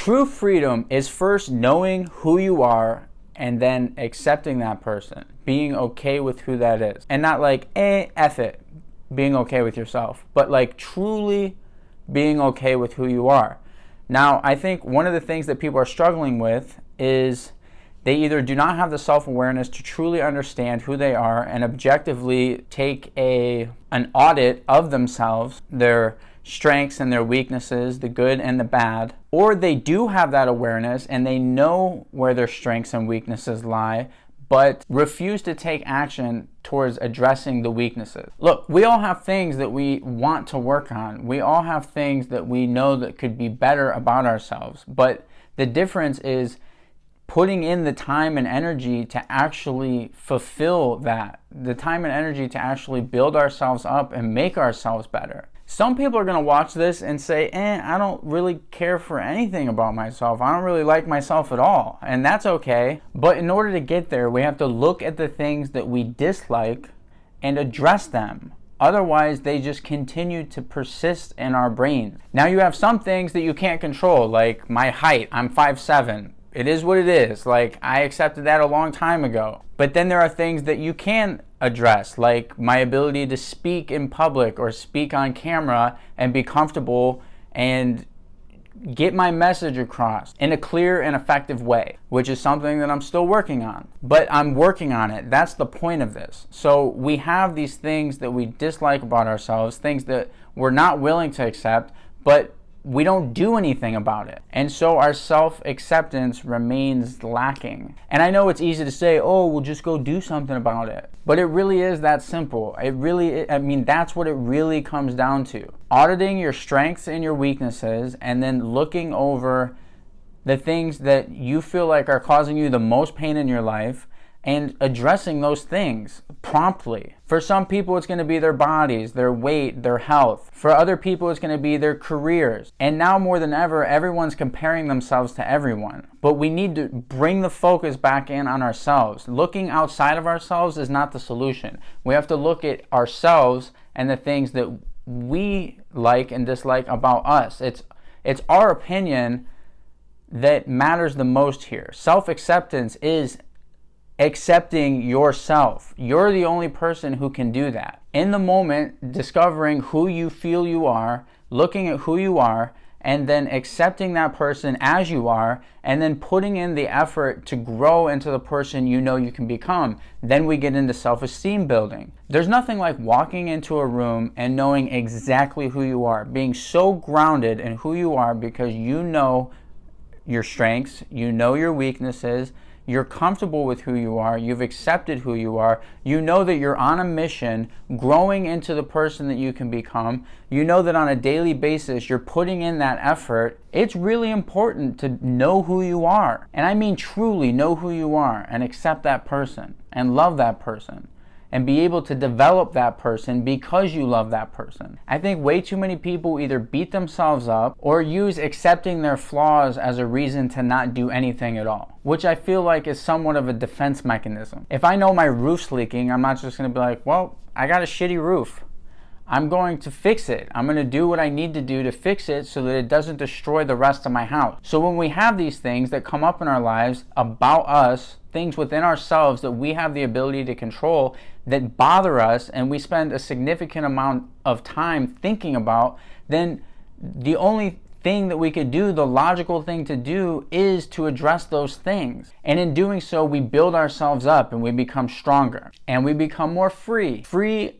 True freedom is first knowing who you are and then accepting that person, being okay with who that is. And not like, F it, being okay with yourself, but like truly being okay with who you are. Now, I think one of the things that people are struggling with is they either do not have the self-awareness to truly understand who they are and objectively take an audit of themselves, their strengths and their weaknesses, the good and the bad, or they do have that awareness and they know where their strengths and weaknesses lie, but refuse to take action towards addressing the weaknesses. Look, we all have things that we want to work on. We all have things that we know that could be better about ourselves, but the difference is putting in the time and energy to actually fulfill that, the time and energy to actually build ourselves up and make ourselves better. Some people are going to watch this and say, I don't really care for anything about myself. I don't really like myself at all. And that's okay. But in order to get there, we have to look at the things that we dislike and address them. Otherwise, they just continue to persist in our brains. Now, you have some things that you can't control, like my height. I'm 5'7". It is what it is. Like, I accepted that a long time ago. But then there are things that you can address, like my ability to speak in public or speak on camera and be comfortable and get my message across in a clear and effective way, which is something that I'm still working on. But I'm working on it. That's the point of this. So we have these things that we dislike about ourselves, things that we're not willing to accept, but we don't do anything about it. And so our self-acceptance remains lacking. And I know it's easy to say, we'll just go do something about it. But it really is that simple. That's what it really comes down to. Auditing your strengths and your weaknesses, and then looking over the things that you feel like are causing you the most pain in your life, and addressing those things promptly. For some people, it's going to be their bodies, their weight, their health. For other people, it's going to be their careers. And now more than ever, everyone's comparing themselves to everyone. But we need to bring the focus back in on ourselves. Looking outside of ourselves is not the solution. We have to look at ourselves and the things that we like and dislike about us. It's our opinion that matters the most here. Self-acceptance is accepting yourself. You're the only person who can do that. In the moment, discovering who you feel you are, looking at who you are, and then accepting that person as you are, and then putting in the effort to grow into the person you know you can become. Then we get into self-esteem building. There's nothing like walking into a room and knowing exactly who you are, being so grounded in who you are because you know your strengths, you know your weaknesses, you're comfortable with who you are, you've accepted who you are, you know that you're on a mission, growing into the person that you can become, you know that on a daily basis you're putting in that effort. It's really important to know who you are. And I mean truly know who you are and accept that person and love that person and be able to develop that person because you love that person. I think way too many people either beat themselves up or use accepting their flaws as a reason to not do anything at all, which I feel like is somewhat of a defense mechanism. If I know my roof's leaking, I'm not just gonna be like, well, I got a shitty roof. I'm going to fix it. I'm going to do what I need to do to fix it so that it doesn't destroy the rest of my house. So when we have these things that come up in our lives about us, things within ourselves that we have the ability to control that bother us and we spend a significant amount of time thinking about, then the only thing that we could do, the logical thing to do, is to address those things. And in doing so, we build ourselves up and we become stronger and we become more free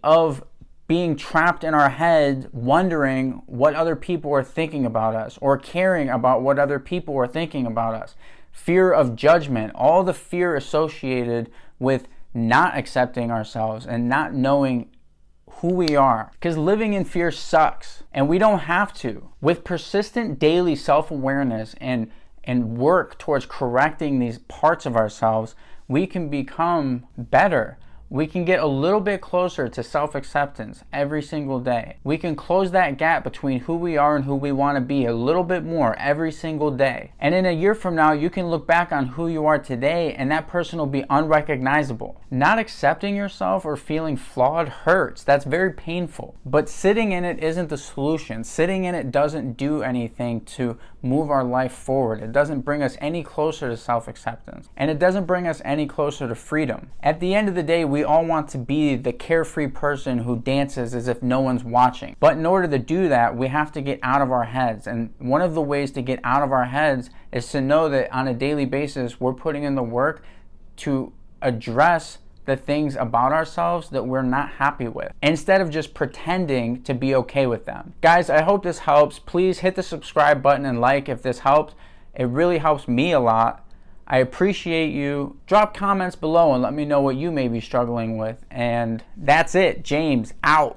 of being trapped in our head, wondering what other people are thinking about us or caring about what other people are thinking about us. Fear of judgment, all the fear associated with not accepting ourselves and not knowing who we are. Because living in fear sucks, and we don't have to. With persistent daily self-awareness and work towards correcting these parts of ourselves, we can become better. We can get a little bit closer to self-acceptance every single day. We can close that gap between who we are and who we want to be a little bit more every single day. And in a year from now, you can look back on who you are today and that person will be unrecognizable. Not accepting yourself or feeling flawed hurts. That's very painful. But sitting in it isn't the solution. Sitting in it doesn't do anything to move our life forward. It doesn't bring us any closer to self-acceptance. And it doesn't bring us any closer to freedom. At the end of the day, we all want to be the carefree person who dances as if no one's watching. But in order to do that, we have to get out of our heads. And one of the ways to get out of our heads is to know that on a daily basis, we're putting in the work to address the things about ourselves that we're not happy with, instead of just pretending to be okay with them. Guys, I hope this helps. Please hit the subscribe button and like if this helped. It really helps me a lot. I appreciate you. Drop comments below and let me know what you may be struggling with. And that's it. James, out.